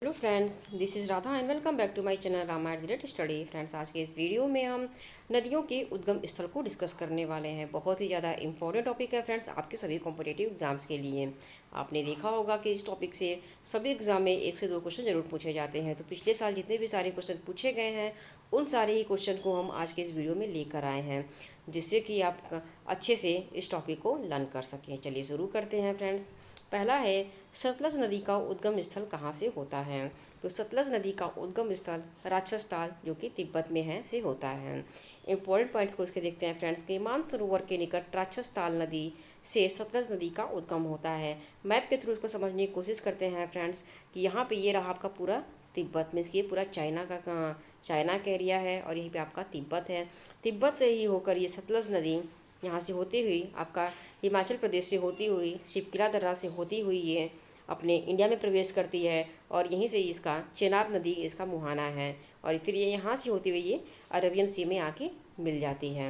Hello friends, this is Radha and welcome back to my channel Ramayan relate study. Friends, आज के इस video में हम नदियों के उद्गम स्थल को डिस्कस करने वाले हैं। बहुत ही ज़्यादा इंपॉर्टेंट टॉपिक है फ्रेंड्स, आपके सभी कॉम्पिटिटिव एग्जाम्स के लिए। आपने देखा होगा कि इस टॉपिक से सभी एग्जाम में 1 से 2 क्वेश्चन जरूर पूछे जाते हैं। तो पिछले साल जितने भी सारे क्वेश्चन पूछे गए हैं उन सारे ही क्वेश्चन को हम आज के इस वीडियो में लेकर आए हैं, जिससे कि आप अच्छे से इस टॉपिक को लर्न कर सकें। चलिए शुरू करते हैं फ्रेंड्स। पहला है, सतलज नदी का उद्गम स्थल कहाँ से होता है? तो सतलज नदी का उद्गम स्थल राक्षसताल, जो कि तिब्बत में है, से होता है। इंपॉर्टेंट पॉइंट्स को इसके देखते हैं फ्रेंड्स के। मानसरोवर के निकट राक्षसताल नदी से सतलज नदी का उद्गम होता है। मैप के थ्रू इसको समझने की कोशिश करते हैं फ्रेंड्स कि यहाँ पे ये रहा आपका पूरा तिब्बत में, ये पूरा चाइना का एरिया है और यहीं पे आपका तिब्बत है। तिब्बत से ही होकर ये सतलज नदी यहाँ से होती हुई आपका हिमाचल प्रदेश से होती हुई शिवकिला दर्रा से होती हुई ये अपने इंडिया में प्रवेश करती है और यहीं से इसका चेनाब नदी इसका मुहाना है और फिर ये यहाँ से होती हुई ये अरेबियन सी में आके मिल जाती है।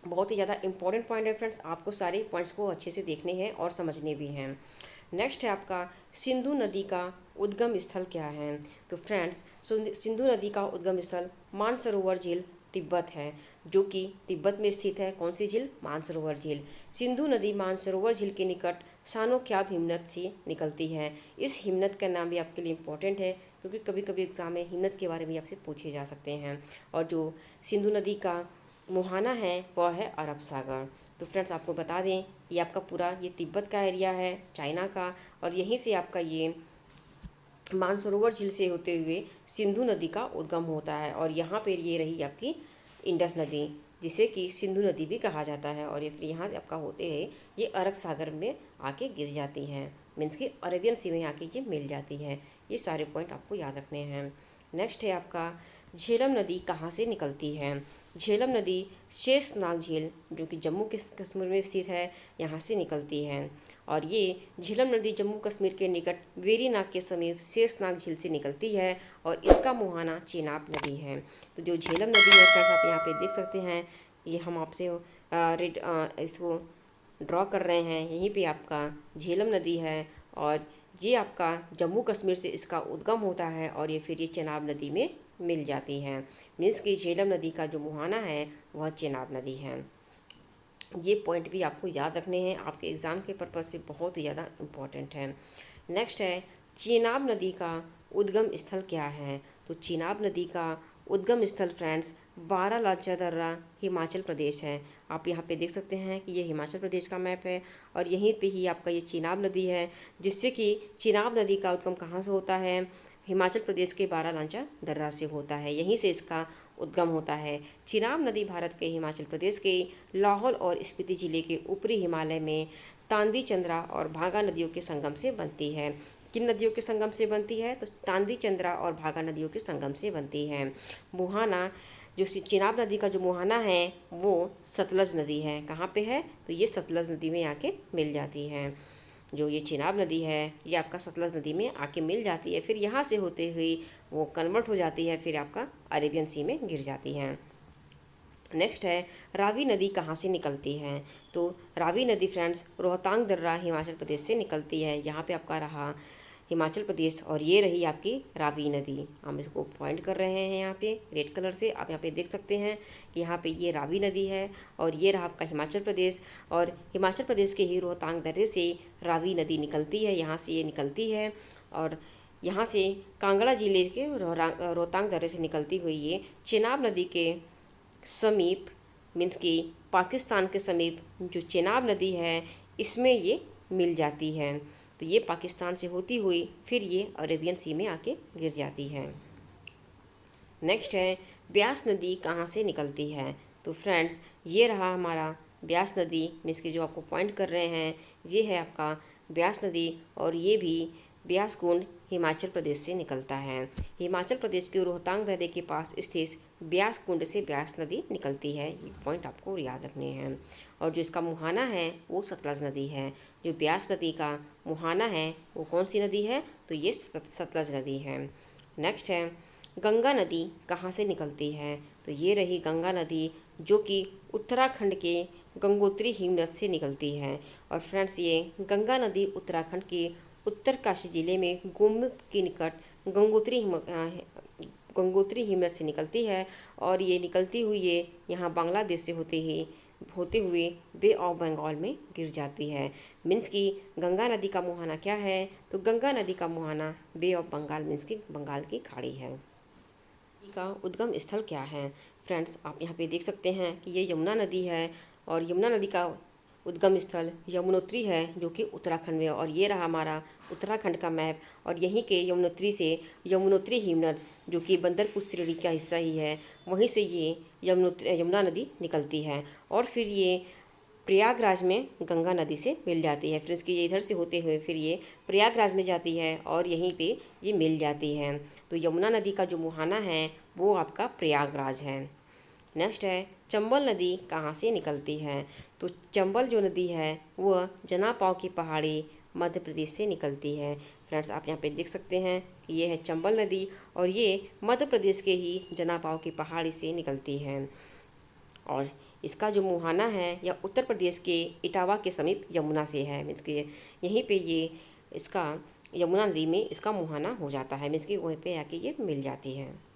बहुत ही ज़्यादा इंपॉर्टेंट पॉइंट है फ्रेंड्स, आपको सारे पॉइंट्स को अच्छे से देखने हैं और समझने भी हैं। नेक्स्ट है आपका सिंधु नदी का उद्गम स्थल क्या है? तो फ्रेंड्स, सिंधु नदी का उद्गम स्थल मानसरोवर झील तिब्बत है, जो कि तिब्बत में स्थित है। कौन सी झील? मानसरोवर झील। सिंधु नदी मानसरोवर झील के निकट सानोख्याब हिमनद से निकलती है। इस हिमनद का नाम भी आपके लिए इम्पोर्टेंट है, क्योंकि कभी कभी एग्जाम में हिमनद के बारे में आपसे पूछे जा सकते हैं। और जो सिंधु नदी का मुहाना है वह है अरब सागर। तो फ्रेंड्स, आपको बता दें ये आपका पूरा ये तिब्बत का एरिया है, चाइना का, और यहीं से आपका ये मानसरोवर झील से होते हुए सिंधु नदी का उद्गम होता है। और यहाँ पर ये रही आपकी इंडस नदी, जिसे कि सिंधु नदी भी कहा जाता है। और ये फिर यहाँ से आपका होते हैं ये अरब सागर में आके गिर जाती हैं, मीन्स कि अरेबियन सी में आके ये मिल जाती है। ये सारे पॉइंट आपको याद रखने हैं। नेक्स्ट है आपका झेलम नदी कहाँ से निकलती है? झेलम नदी शेषनाग झील, जो कि जम्मू कश्मीर में स्थित है, यहाँ से निकलती है। और ये झेलम नदी जम्मू कश्मीर के निकट वेरीनाग के समीप शेषनाग झील से निकलती है और इसका मुहाना चेनाब नदी है। तो जो झेलम नदी है फ्रेंड्स, आप यहाँ पे देख सकते हैं, ये हम आपसे इसको ड्रॉ कर रहे हैं। यहीं पे आपका झेलम नदी है और ये आपका जम्मू कश्मीर से इसका उद्गम होता है और ये फिर ये चेनाब नदी में मिल जाती है। मीन्स कि झेलम नदी का जो मुहाना है वह चेनाब नदी है। ये पॉइंट भी आपको याद रखने हैं, आपके एग्ज़ाम के पर्पज़ से बहुत ही ज़्यादा इम्पोर्टेंट है। नेक्स्ट है, चेनाब नदी का उद्गम स्थल क्या है? तो चेनाब नदी का उद्गम स्थल फ्रेंड्स बारालाचा दर्रा, हिमाचल प्रदेश है। आप यहाँ पे देख सकते हैं कि ये हिमाचल प्रदेश का मैप है और यहीं पे ही आपका ये चेनाब नदी है, जिससे कि चेनाब नदी का उद्गम कहाँ से होता है? हिमाचल प्रदेश के बारालाचा दर्रा से होता है, यहीं से इसका उद्गम होता है। चेनाब नदी भारत के हिमाचल प्रदेश के लाहौल और स्पीति जिले के ऊपरी हिमालय में तांदी चंद्रा और भागा नदियों के संगम से बनती है। किन नदियों के संगम से बनती है? तो तांदी चंद्रा और भागा नदियों के संगम से बनती है। मुहाना, जो चेनाब नदी का जो मुहाना है वो सतलज नदी है। कहाँ पे है? तो ये सतलज नदी में आके मिल जाती है। जो ये चेनाब नदी है ये आपका सतलज नदी में आके मिल जाती है, फिर यहाँ से होते हुए वो कन्वर्ट हो जाती है, फिर आपका अरेबियन सी में गिर जाती है। नेक्स्ट है, रावी नदी कहाँ से निकलती है? तो रावी नदी फ्रेंड्स रोहतांग दर्रा हिमाचल प्रदेश से निकलती है। यहाँ पे आपका रहा हिमाचल प्रदेश और ये रही आपकी रावी नदी। हम इसको पॉइंट कर रहे हैं यहाँ पे रेड कलर से, आप यहाँ पे देख सकते हैं कि यहाँ पे ये रावी नदी है और ये रहा आपका हिमाचल प्रदेश। और हिमाचल प्रदेश के ही रोहतांग दर्रे से रावी नदी निकलती है, यहाँ से ये निकलती है और यहाँ से कांगड़ा जिले के रोहतांग दर्रे से निकलती हुई ये चेनाब नदी के समीप, मीन्स कि पाकिस्तान के समीप जो चेनाब नदी है इसमें ये मिल जाती है। तो ये पाकिस्तान से होती हुई फिर ये अरेबियन सी में आके गिर जाती है। नेक्स्ट है, ब्यास नदी कहाँ से निकलती है? तो फ्रेंड्स, ये रहा हमारा ब्यास नदी, मीन्स कि जो आपको पॉइंट कर रहे हैं ये है आपका ब्यास नदी और ये भी ब्यास कुंड हिमाचल प्रदेश से निकलता है। हिमाचल प्रदेश के रोहतांग दर्रे के पास स्थित ब्यास कुंड से ब्यास नदी निकलती है। ये पॉइंट आपको याद रखने हैं। और जो इसका मुहाना है वो सतलज नदी है। जो ब्यास नदी का मुहाना है वो कौन सी नदी है? तो ये सतलज नदी है। नेक्स्ट है, गंगा नदी कहाँ से निकलती है? तो ये रही गंगा नदी, जो कि उत्तराखंड के गंगोत्री हिमनद से निकलती है। और फ्रेंड्स, ये गंगा नदी उत्तराखंड के उत्तरकाशी जिले में गोमुख के निकट गंगोत्री हिमनद से निकलती है और ये निकलती हुई ये यहाँ बांग्लादेश से होते हुए बे ऑफ बंगाल में गिर जाती है। मीन्स कि गंगा नदी का मुहाना क्या है, तो गंगा नदी का मुहाना बे ऑफ बंगाल मीन्स कि बंगाल की खाड़ी है। का उद्गम स्थल क्या है फ्रेंड्स, आप यहाँ पे देख सकते हैं कि ये यमुना नदी है और यमुना नदी का उद्गम स्थल यमुनोत्री है जो कि उत्तराखंड में है। और ये रहा हमारा उत्तराखंड का मैप और यहीं के यमुनोत्री से यमुनोत्री हिमनद जो कि बंदरपुर श्रेणी का हिस्सा ही है, वहीं से ये यमुना नदी निकलती है और फिर ये प्रयागराज में गंगा नदी से मिल जाती है। फ्रेंड्स कि ये इधर से होते हुए फिर ये प्रयागराज में जाती है और यहीं पे ये मिल जाती है। तो यमुना नदी का जो मुहाना है वो आपका प्रयागराज है। नेक्स्ट है चंबल नदी कहाँ से निकलती है, तो चंबल जो नदी है वह जनापाव की पहाड़ी मध्य प्रदेश से निकलती है। फ्रेंड्स आप यहाँ पे देख सकते हैं कि ये है चंबल नदी और ये मध्य प्रदेश के ही जनापाव की पहाड़ी से निकलती है और इसका जो मुहाना है या उत्तर प्रदेश के इटावा के समीप यमुना से है। मीन्स कि यहीं पे ये इसका यमुना नदी में इसका मुहाना हो जाता है, मीन्स कि वहीं पे आके ये मिल जाती है।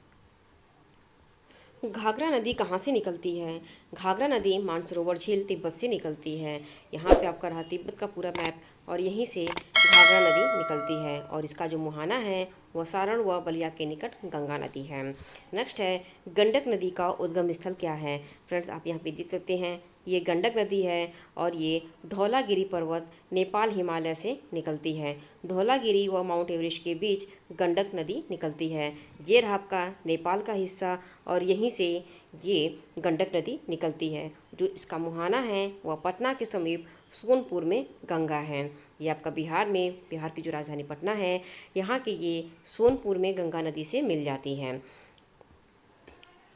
घाघरा नदी कहाँ से निकलती है, घाघरा नदी मानसरोवर झील तिब्बत से निकलती है। यहाँ पे आपका रहा तिब्बत का पूरा मैप और यहीं से घाघरा नदी निकलती है और इसका जो मुहाना है वह सारण व बलिया के निकट गंगा नदी है। नेक्स्ट है गंडक नदी का उद्गम स्थल क्या है। फ्रेंड्स आप यहाँ पे देख सकते हैं ये गंडक नदी है और ये धौलागिरी पर्वत नेपाल हिमालय से निकलती है। धौलागिरी व माउंट एवरेस्ट के बीच गंडक नदी निकलती है। ये रहा आपका नेपाल का हिस्सा और यहीं से ये गंडक नदी निकलती है। जो इसका मुहाना है वह पटना के समीप सोनपुर में गंगा है। ये आपका बिहार की जो राजधानी पटना है यहाँ की ये सोनपुर में गंगा नदी से मिल जाती है।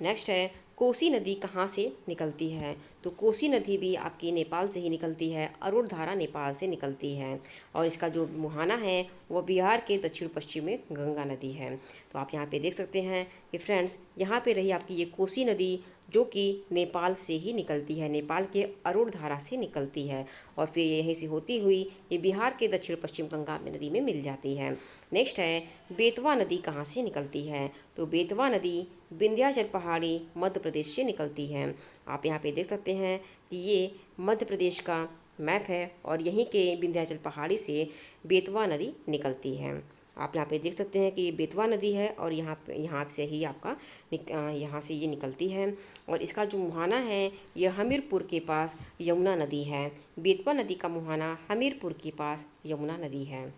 नेक्स्ट है कोसी नदी कहाँ से निकलती है, तो कोसी नदी भी आपकी नेपाल से ही निकलती है, अरुण धारा नेपाल से निकलती है और इसका जो मुहाना है वह बिहार के दक्षिण पश्चिम में गंगा नदी है। तो आप यहाँ पे देख सकते हैं कि फ्रेंड्स यहाँ पे रही आपकी ये कोसी नदी जो कि नेपाल से ही निकलती है, नेपाल के अरुण धारा से निकलती है और फिर यहीं से होती हुई ये बिहार के दक्षिण पश्चिम गंगा नदी में मिल जाती है। नेक्स्ट है बेतवा नदी कहाँ से निकलती है, तो बेतवा नदी विंध्याचल पहाड़ी मध्य प्रदेश से निकलती है। आप यहाँ पे देख सकते हैं कि ये मध्य प्रदेश का मैप है और यहीं के विंध्याचल पहाड़ी से बेतवा नदी निकलती है। आप यहाँ पे देख सकते हैं कि ये बेतवा नदी है और यहाँ से ही आपका यहाँ से ये निकलती है और इसका जो मुहाना है ये हमीरपुर के पास यमुना नदी है। बेतवा नदी का मुहाना हमीरपुर के पास यमुना नदी है।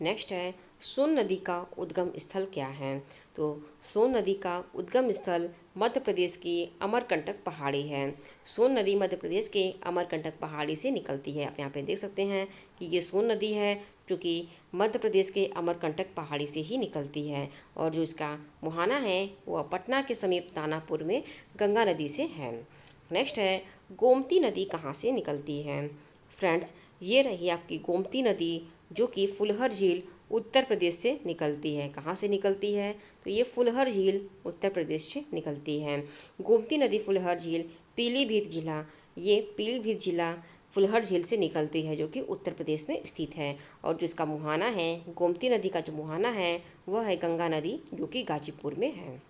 नेक्स्ट है सोन नदी का उद्गम स्थल क्या है, तो सोन नदी का उद्गम स्थल मध्य प्रदेश की अमरकंटक पहाड़ी है। सोन नदी मध्य प्रदेश के अमरकंटक पहाड़ी से निकलती है। आप यहाँ पे देख सकते हैं कि ये सोन नदी है जो कि मध्य प्रदेश के अमरकंटक पहाड़ी से ही निकलती है और जो इसका मुहाना है वह पटना के समीप दानापुर में गंगा नदी से है। नेक्स्ट है गोमती नदी कहाँ से निकलती है। फ्रेंड्स ये रही आपकी गोमती नदी जो कि फुलहर झील उत्तर प्रदेश से निकलती है। कहाँ से निकलती है, तो ये फुलहर झील उत्तर प्रदेश से निकलती है। गोमती नदी फुलहर झील पीलीभीत जिला, ये पीलीभीत जिला फुलहर झील से निकलती है जो कि उत्तर प्रदेश में स्थित है और जो इसका मुहाना है गोमती नदी का जो मुहाना है वह है गंगा नदी जो कि गाजीपुर में है।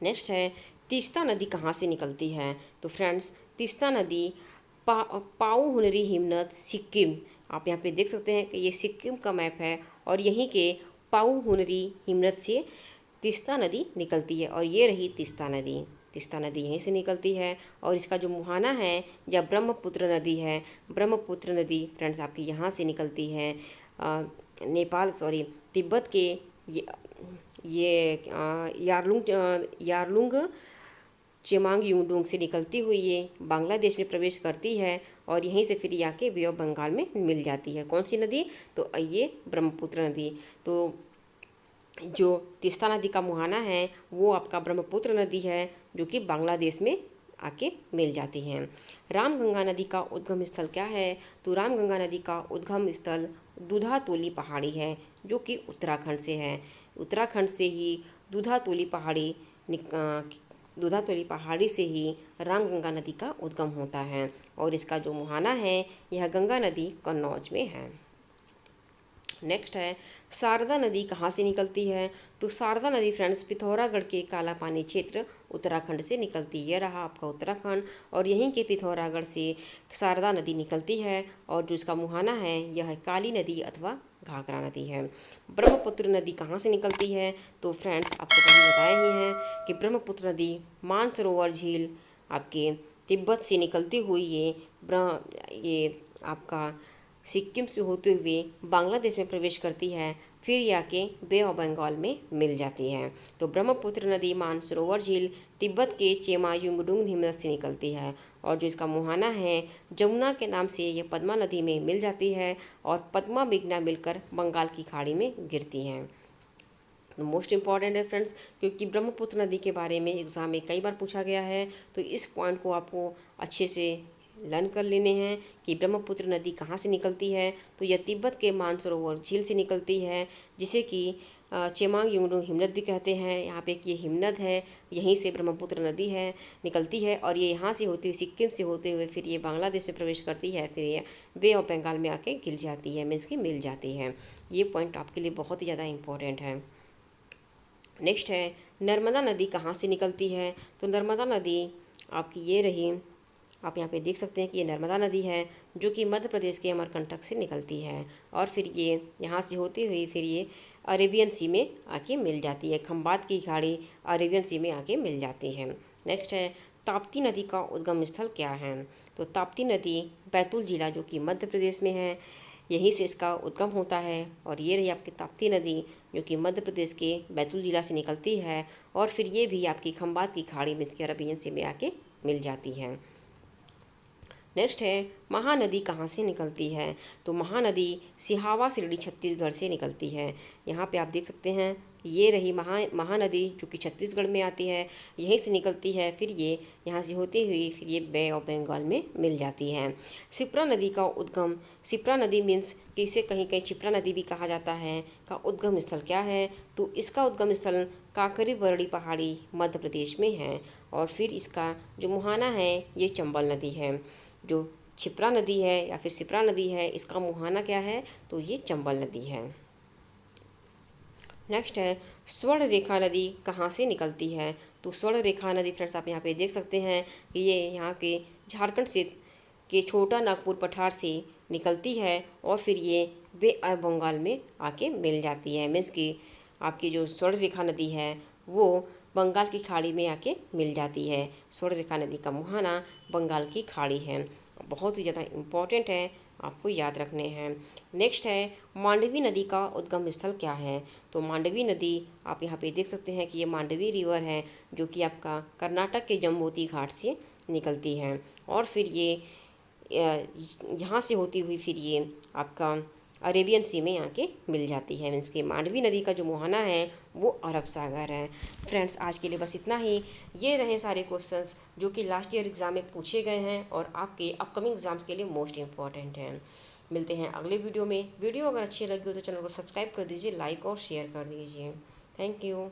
नेक्स्ट है तीस्ता नदी कहाँ से निकलती है, तो फ्रेंड्स तीस्ता नदी पाऊ हुनरी हिमनद सिक्किम, आप यहाँ पे देख सकते हैं कि ये सिक्किम का मैप है और यहीं के पाऊ हुनरी हिमनद से तीस्ता नदी निकलती है और ये रही तीस्ता नदी। तीस्ता नदी यहीं से निकलती है और इसका जो मुहाना है या ब्रह्मपुत्र नदी है, ब्रह्मपुत्र नदी फ्रेंड्स आपकी यहाँ से निकलती है तिब्बत के यारलुंग चेमांग युंगडुंग से निकलती हुई ये बांग्लादेश में प्रवेश करती है और यहीं से फिर आके बे ऑफ बंगाल में मिल जाती है। कौन सी नदी, तो ये ब्रह्मपुत्र नदी। तो जो तीस्ता नदी का मुहाना है वो आपका ब्रह्मपुत्र नदी है जो कि बांग्लादेश में आके मिल जाती हैं। रामगंगा नदी का उद्गम स्थल क्या है, तो रामगंगा नदी का उद्गम स्थल दूधातोली पहाड़ी है जो कि उत्तराखंड से है। उत्तराखंड से ही दूधातोली पहाड़ी दूधातोली पहाड़ी से ही रामगंगा नदी का उद्गम होता है और इसका जो मुहाना है यह गंगा नदी कन्नौज में है। नेक्स्ट है शारदा नदी कहाँ से निकलती है। तो शारदा नदी फ्रेंड्स पिथौरागढ़ के काला पानी क्षेत्र उत्तराखंड से निकलती है। यह रहा आपका उत्तराखंड और यहीं के पिथौरागढ़ से शारदा नदी निकलती है और जो इसका मुहाना है यह काली नदी अथवा घाघरा नदी है। ब्रह्मपुत्र नदी कहाँ से निकलती है। तो फ्रेंड्स आपको पहले बताया ही है कि ब्रह्मपुत्र नदी मानसरोवर झील आपके तिब्बत से निकलती हुई ये आपका सिक्किम से होते हुए बांग्लादेश में प्रवेश करती है, फिर ये आके बे ऑफ बंगाल में मिल जाती है। तो ब्रह्मपुत्र नदी मानसरोवर झील तिब्बत के चेमा युंगडुंग हिमनद से निकलती है और जो इसका मुहाना है जमुना के नाम से ये पद्मा नदी में मिल जाती है और पद्मा मेघना मिलकर बंगाल की खाड़ी में गिरती हैं। मोस्ट इम्पॉर्टेंट है फ्रेंड्स, क्योंकि ब्रह्मपुत्र नदी के बारे में एग्ज़ाम में कई बार पूछा गया है, तो इस पॉइंट को आपको अच्छे से लर्न कर लेने हैं कि ब्रह्मपुत्र नदी कहाँ से निकलती है। तो यह तिब्बत के मानसरोवर झील से निकलती है, जिसे कि चेमांग युंगडुंग हिमनद भी कहते हैं। यहाँ पे एक ये हिमनद है, यहीं से ब्रह्मपुत्र नदी है निकलती है और ये यहाँ से होती हुई सिक्किम से होते हुए फिर ये बांग्लादेश में प्रवेश करती है, फिर ये बे ऑफ बंगाल में आके गिर जाती है, मीन्स की मिल जाती है। ये पॉइंट आपके लिए बहुत ही ज़्यादा इंपॉर्टेंट है। नेक्स्ट है नर्मदा नदी कहाँ से निकलती है। तो नर्मदा नदी आपकी ये रही, आप यहाँ पे देख सकते हैं कि ये नर्मदा नदी है जो कि मध्य प्रदेश के अमरकंटक से निकलती है और फिर ये यहाँ से होती हुई फिर ये अरेबियन सी में आके मिल जाती है। खंबात की खाड़ी अरेबियन सी में आके मिल जाती है। नेक्स्ट है ताप्ती नदी का उद्गम स्थल क्या है। तो ताप्ती नदी बैतूल जिला जो कि मध्य प्रदेश में है, यहीं से इसका उद्गम होता है और ये रही आपकी ताप्ती नदी जो कि मध्य प्रदेश के बैतूल जिला से निकलती है और फिर ये भी आपकी खंबात की खाड़ी मीन्स के अरेबियन सी में आके मिल जाती है। नेक्स्ट है महानदी कहाँ से निकलती है। तो महानदी सिहावा शिरडी छत्तीसगढ़ से निकलती है। यहाँ पे आप देख सकते हैं ये रही महानदी जो कि छत्तीसगढ़ में आती है, यहीं से निकलती है, फिर ये यहाँ से होती हुई फिर ये बे ऑफ बंगाल में मिल जाती है। शिप्रा नदी का उद्गम, शिप्रा नदी मीन्स कि इसे कहीं कहीं क्षिप्रा नदी भी कहा जाता है, का उद्गम स्थल क्या है। तो इसका उद्गम स्थल काकरी बरड़ी पहाड़ी मध्य प्रदेश में है और फिर इसका जो मुहाना है ये चंबल नदी है। जो क्षिप्रा नदी है या फिर शिप्रा नदी है इसका मुहाना क्या है, तो ये चंबल नदी है। नेक्स्ट है स्वर्ण रेखा नदी कहाँ से निकलती है। तो स्वर्ण रेखा नदी फ्रेंड्स आप यहाँ पे देख सकते हैं कि ये यहाँ के झारखंड से के छोटा नागपुर पठार से निकलती है और फिर ये बे ऑफ बंगाल में आके मिल जाती है। मीन्स कि आपकी जो स्वर्ण रेखा नदी है वो बंगाल की खाड़ी में आके मिल जाती है। स्वर्ण रेखा नदी का मुहाना बंगाल की खाड़ी है, बहुत ही ज़्यादा इम्पॉर्टेंट है, आपको याद रखने हैं। नेक्स्ट है मांडवी नदी का उद्गम स्थल क्या है। तो मांडवी नदी आप यहाँ पे देख सकते हैं कि ये मांडवी रिवर है जो कि आपका कर्नाटक के जम्बोती घाट से निकलती है और फिर ये यहाँ से होती हुई फिर ये आपका अरेबियन सी में आके मिल जाती है। मीन्स कि मांडवी नदी का जो मुहाना है वो अरब सागर है। फ्रेंड्स आज के लिए बस इतना ही। ये रहे सारे क्वेश्चंस जो कि लास्ट ईयर एग्ज़ाम में पूछे गए हैं और आपके अपकमिंग एग्ज़ाम्स के लिए मोस्ट इम्पॉर्टेंट हैं। मिलते हैं अगले वीडियो में। वीडियो अगर अच्छी लगी हो तो चैनल को सब्सक्राइब कर दीजिए, लाइक और शेयर कर दीजिए। Thank you.